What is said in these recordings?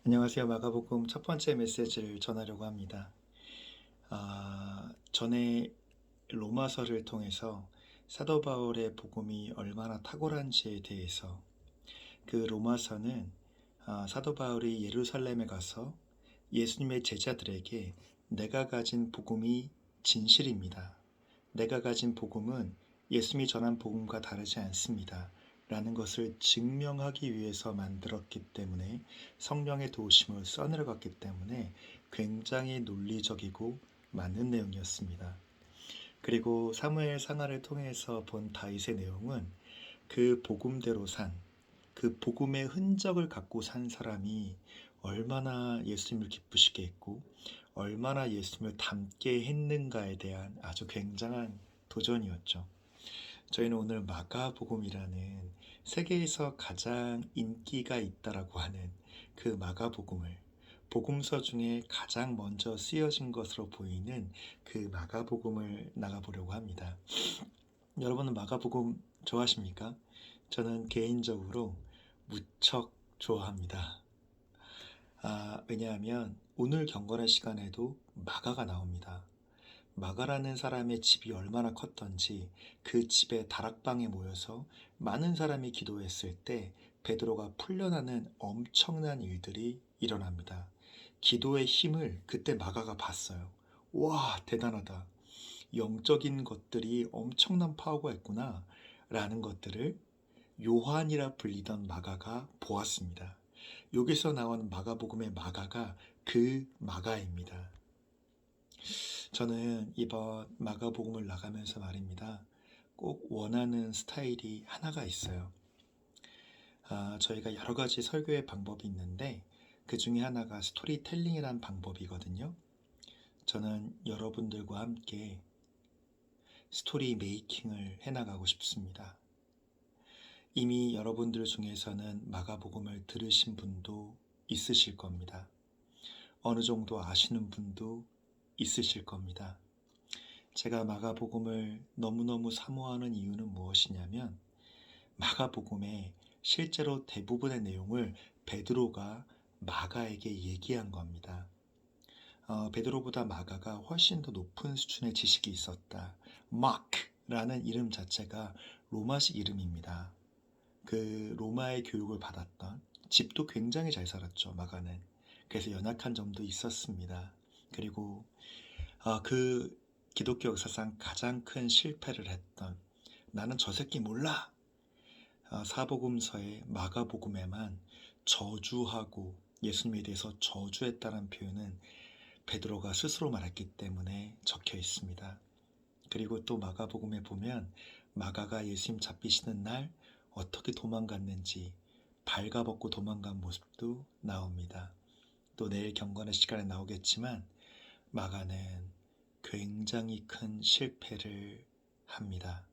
안녕하세요. 마가복음 첫 번째 메시지를 전하려고 합니다. 전에 로마서를 통해서 사도 바울의 복음이 얼마나 탁월한지에 대해서 그 로마서는 사도 바울이 예루살렘에 가서 예수님의 제자들에게 내가 가진 복음이 진실입니다. 내가 가진 복음은 예수님이 전한 복음과 다르지 않습니다. 라는 것을 증명하기 위해서 만들었기 때문에 성령의 도우심을 써내려갔기 때문에 굉장히 논리적이고 많은 내용이었습니다. 그리고 사무엘 상하를 통해서 본 다윗의 내용은 그 복음대로 그 복음의 흔적을 갖고 산 사람이 얼마나 예수님을 기쁘시게 했고 얼마나 예수님을 닮게 했는가에 대한 아주 굉장한 도전이었죠. 저희는 오늘 마가복음이라는 세계에서 가장 인기가 있다라고 하는 그 마가복음을 복음서 중에 가장 먼저 쓰여진 것으로 보이는 그 마가복음을 나가보려고 합니다. 여러분은 마가복음 좋아하십니까? 저는 개인적으로 무척 좋아합니다. 왜냐하면 오늘 경건의 시간에도 마가가 나옵니다. 마가라는 사람의 집이 얼마나 컸던지 그 집의 다락방에 모여서 많은 사람이 기도했을 때 베드로가 풀려나는 엄청난 일들이 일어납니다. 기도의 힘을 그때 마가가 봤어요. 와, 대단하다. 영적인 것들이 엄청난 파워가 있구나 라는 것들을 요한이라 불리던 마가가 보았습니다. 여기서 나온 마가복음의 마가가 그 마가입니다. 저는 이번 마가복음을 나가면서 말입니다. 꼭 원하는 스타일이 하나가 있어요. 저희가 여러 가지 설교의 방법이 있는데 그 중에 하나가 스토리텔링이라는 방법이거든요. 저는 여러분들과 함께 스토리 메이킹을 해나가고 싶습니다. 이미 여러분들 중에서는 마가복음을 들으신 분도 있으실 겁니다. 어느 정도 아시는 분도 있으실 겁니다. 제가 마가복음을 너무너무 사모하는 이유는 무엇이냐면 마가복음의 실제로 대부분의 내용을 베드로가 마가에게 얘기한 겁니다. 베드로보다 마가가 훨씬 더 높은 수준의 지식이 있었다. 마크라는 이름 자체가 로마식 이름입니다. 그 로마의 교육을 받았던 집도 굉장히 잘 살았죠. 마가는. 그래서 연약한 점도 있었습니다. 그리고 그 기독교 역사상 가장 큰 실패를 했던 나는 저 새끼 몰라 사복음서의 마가복음에만 저주하고 예수님에 대해서 저주했다는 표현은 베드로가 스스로 말했기 때문에 적혀 있습니다. 그리고 또 마가복음에 보면 마가가 예수님 잡히시는 날 어떻게 도망갔는지 발가벗고 도망간 모습도 나옵니다. 또 내일 경건의 시간에 나오겠지만 마가는 굉장히 큰 실패를 합니다.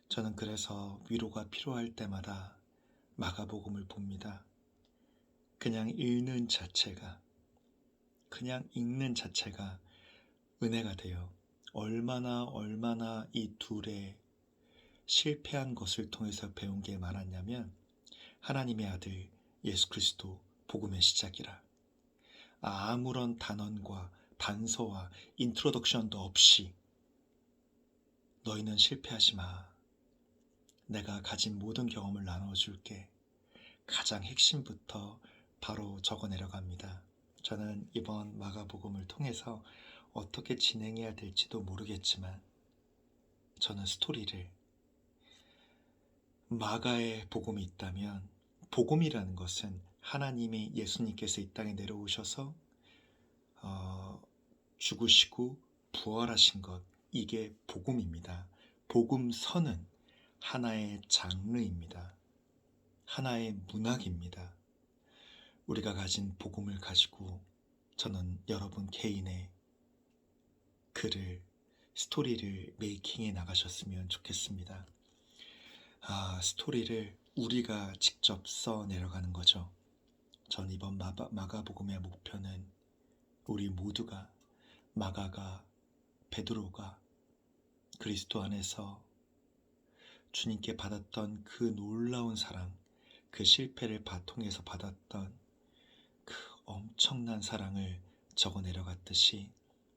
저는 그래서 위로가 필요할 때마다 마가복음을 봅니다. 그냥 읽는 자체가 은혜가 돼요. 얼마나 이 둘의 실패한 것을 통해서 배운 게 많았냐면 하나님의 아들 예수 그리스도 복음의 시작이라. 아무런 단언과 단서와 인트로덕션도 없이 너희는 실패하지 마. 내가 가진 모든 경험을 나눠줄게. 가장 핵심부터 바로 적어 내려갑니다. 저는 이번 마가복음을 통해서 어떻게 진행해야 될지도 모르겠지만 저는 스토리를 마가의 복음이 있다면 복음이라는 것은 하나님의 예수님께서 이 땅에 내려오셔서 죽으시고 부활하신 것 이게 복음입니다. 복음서는 하나의 장르입니다. 하나의 문학입니다. 우리가 가진 복음을 가지고 저는 여러분 개인의 스토리를 메이킹해 나가셨으면 좋겠습니다. 스토리를 우리가 직접 써 내려가는 거죠. 전 이번 마가복음의 목표는 우리 모두가 마가가 베드로가 그리스도 안에서 주님께 받았던 그 놀라운 사랑, 그 실패를 통해서 받았던 그 엄청난 사랑을 적어 내려갔듯이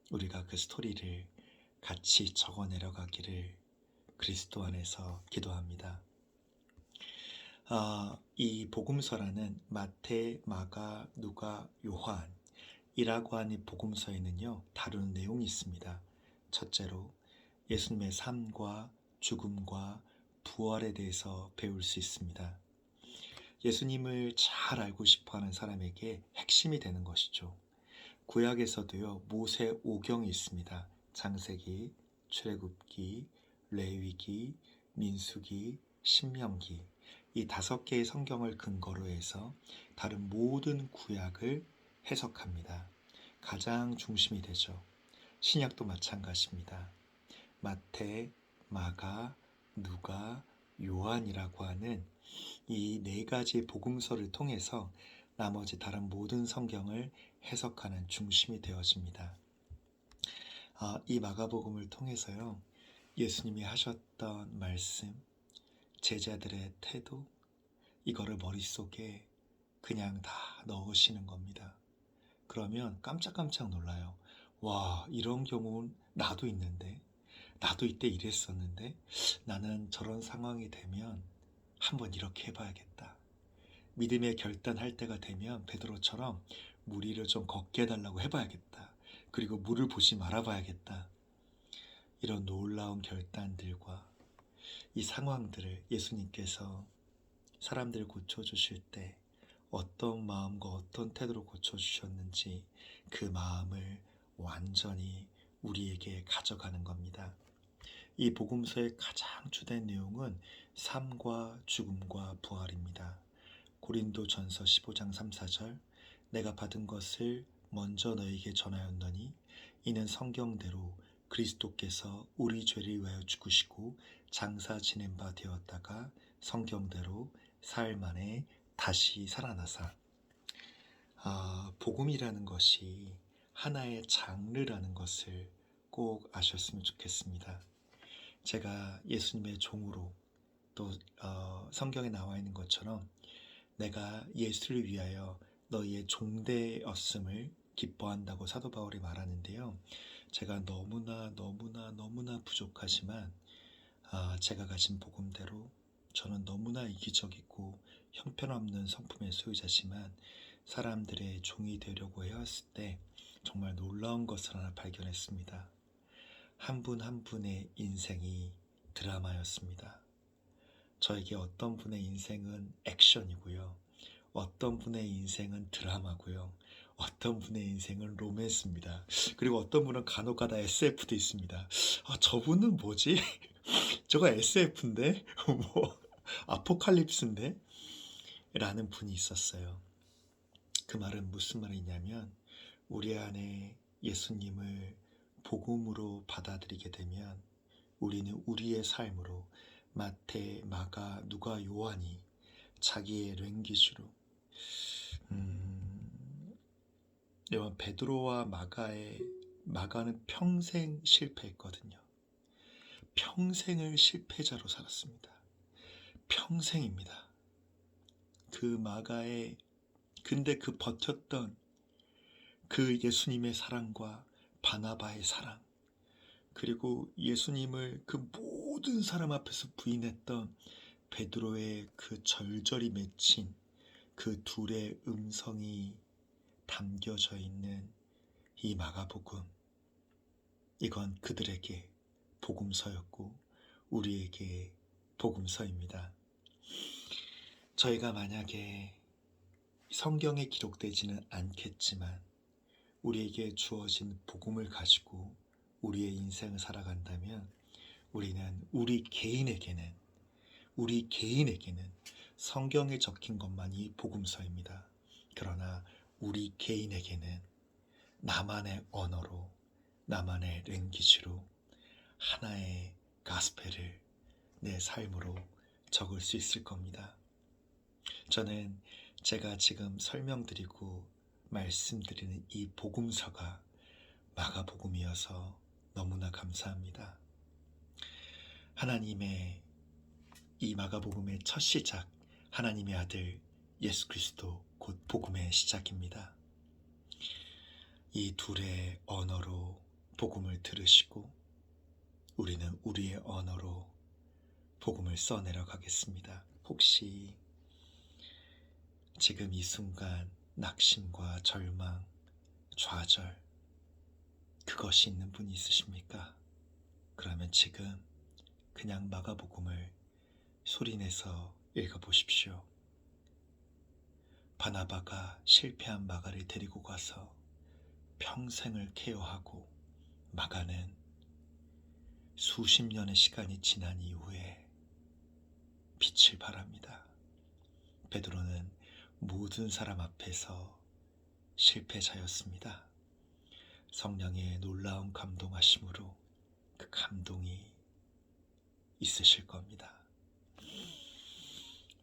우리가 그 스토리를 같이 적어 내려가기를 그리스도 안에서 기도합니다. 이 복음서라는 마태, 마가, 누가, 요한이라고 하는 복음서에는요, 다루는 내용이 있습니다. 첫째로 예수님의 삶과 죽음과 부활에 대해서 배울 수 있습니다. 예수님을 잘 알고 싶어하는 사람에게 핵심이 되는 것이죠. 구약에서도요, 모세 오경이 있습니다. 창세기, 출애굽기, 레위기, 민수기, 신명기, 이 5개의 성경을 근거로 해서 다른 모든 구약을 해석합니다. 가장 중심이 되죠. 신약도 마찬가지입니다. 마태, 마가, 누가, 요한이라고 하는 이 4가지 복음서를 통해서 나머지 다른 모든 성경을 해석하는 중심이 되어집니다. 이 마가복음을 통해서요, 예수님이 하셨던 말씀, 제자들의 태도, 이거를 머릿속에 그냥 다 넣으시는 겁니다. 그러면 깜짝깜짝 놀라요. 와, 이런 경우는 나도 있는데, 나도 이때 이랬었는데, 나는 저런 상황이 되면 한번 이렇게 해봐야겠다. 믿음의 결단할 때가 되면 베드로처럼 물 위를 좀 걷게 해달라고 해봐야겠다. 그리고 물을 보지 말아봐야겠다. 이런 놀라운 결단들과 이 상황들을 예수님께서 사람들을 고쳐주실 때 어떤 마음과 어떤 태도로 고쳐주셨는지 그 마음을 완전히 우리에게 가져가는 겁니다. 이 복음서의 가장 주된 내용은 삶과 죽음과 부활입니다. 고린도전서 15장 3, 4절 내가 받은 것을 먼저 너에게 전하였노니 이는 성경대로 그리스도께서 우리 죄를 위하여 죽으시고 장사 지낸 바 되었다가 성경대로 사흘 만에 다시 살아나사. 복음이라는 것이 하나의 장르라는 것을 꼭 아셨으면 좋겠습니다. 제가 예수님의 종으로 또 성경에 나와 있는 것처럼 내가 예수를 위하여 너희의 종되었음을 기뻐한다고 사도 바울이 말하는데요. 제가 너무나 부족하지만 제가 가진 복음대로 저는 너무나 이기적이고 형편없는 성품의 소유자지만 사람들의 종이 되려고 해왔을 때 정말 놀라운 것을 하나 발견했습니다. 한 분 한 분의 인생이 드라마였습니다. 저에게 어떤 분의 인생은 액션이고요. 어떤 분의 인생은 드라마고요. 어떤 분의 인생은 로맨스입니다. 그리고 어떤 분은 간혹가다 SF도 있습니다. 저분은 뭐지? 저거 SF인데? 뭐 아포칼립스인데? 라는 분이 있었어요. 그 말은 무슨 말이냐면 우리 안에 예수님을 복음으로 받아들이게 되면 우리는 우리의 삶으로 마태, 마가, 누가, 요한이 자기의 랭귀지로 베드로와 마가는 평생 실패했거든요. 평생을 실패자로 살았습니다. 평생입니다. 근데 그 버텼던 그 예수님의 사랑과 바나바의 사랑, 그리고 예수님을 그 모든 사람 앞에서 부인했던 베드로의 그 절절히 맺힌 그 둘의 음성이 담겨져 있는 이 마가복음, 이건 그들에게 복음서였고 우리에게 복음서입니다. 저희가 만약에 성경에 기록되지는 않겠지만 우리에게 주어진 복음을 가지고 우리의 인생을 살아간다면 우리는 우리 개인에게는 성경에 적힌 것만이 복음서입니다. 그러나 우리 개인에게는 나만의 언어로, 나만의 랭귀지로 하나의 가스펠을 내 삶으로 적을 수 있을 겁니다. 저는 제가 지금 설명드리고 말씀드리는 이 복음서가 마가복음이어서 너무나 감사합니다. 하나님의 이 마가복음의 첫 시작, 하나님의 아들 예수 그리스도 곧 복음의 시작입니다. 이 둘의 언어로 복음을 들으시고 우리는 우리의 언어로 복음을 써내려 가겠습니다. 혹시 지금 이 순간 낙심과 절망, 좌절 그것이 있는 분이 있으십니까? 그러면 지금 그냥 마가복음을 소리내서 읽어보십시오. 바나바가 실패한 마가를 데리고 가서 평생을 케어하고 마가는 수십 년의 시간이 지난 이후에 빛을 발합니다. 베드로는 모든 사람 앞에서 실패자였습니다. 성령의 놀라운 감동하심으로 그 감동이 있으실 겁니다.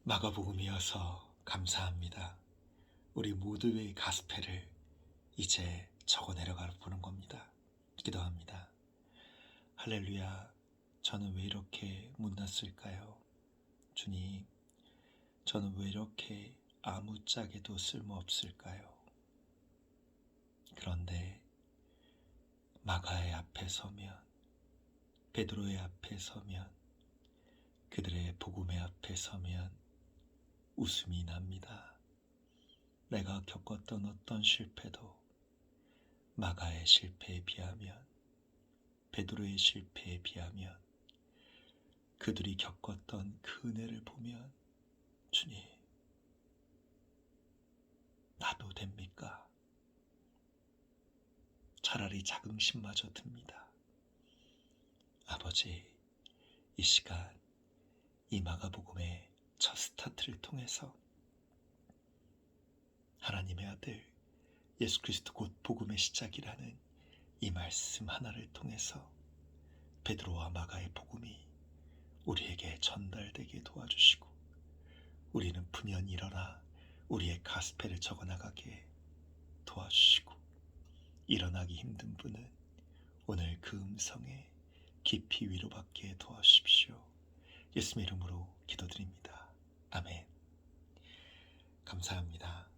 마가복음이어서 감사합니다. 우리 모두의 가스펠을 이제 적어 내려가 보는 겁니다. 기도합니다. 할렐루야, 저는 왜 이렇게 못났을까요? 주님, 저는 왜 이렇게 아무짝에도 쓸모없을까요? 그런데 마가의 앞에 서면, 베드로의 앞에 서면, 그들의 복음의 앞에 서면 웃음이 납니다. 내가 겪었던 어떤 실패도 마가의 실패에 비하면, 베드로의 실패에 비하면, 그들이 겪었던 그 은혜를 보면 주님, 나도 됩니까? 차라리 자긍심마저 듭니다. 아버지, 이 시간 이 마가복음의 첫 스타트를 통해서 하나님의 아들 예수 그리스도 곧 복음의 시작이라는 이 말씀 하나를 통해서 베드로와 마가의 복음이 우리에게 전달되게 도와주시고 우리는 분연히 일어나 우리의 가스펠을 적어나가게 도와주시고 일어나기 힘든 분은 오늘 그 음성에 깊이 위로받게 도와주십시오. 예수님의 이름으로 기도드립니다. 아멘. 감사합니다.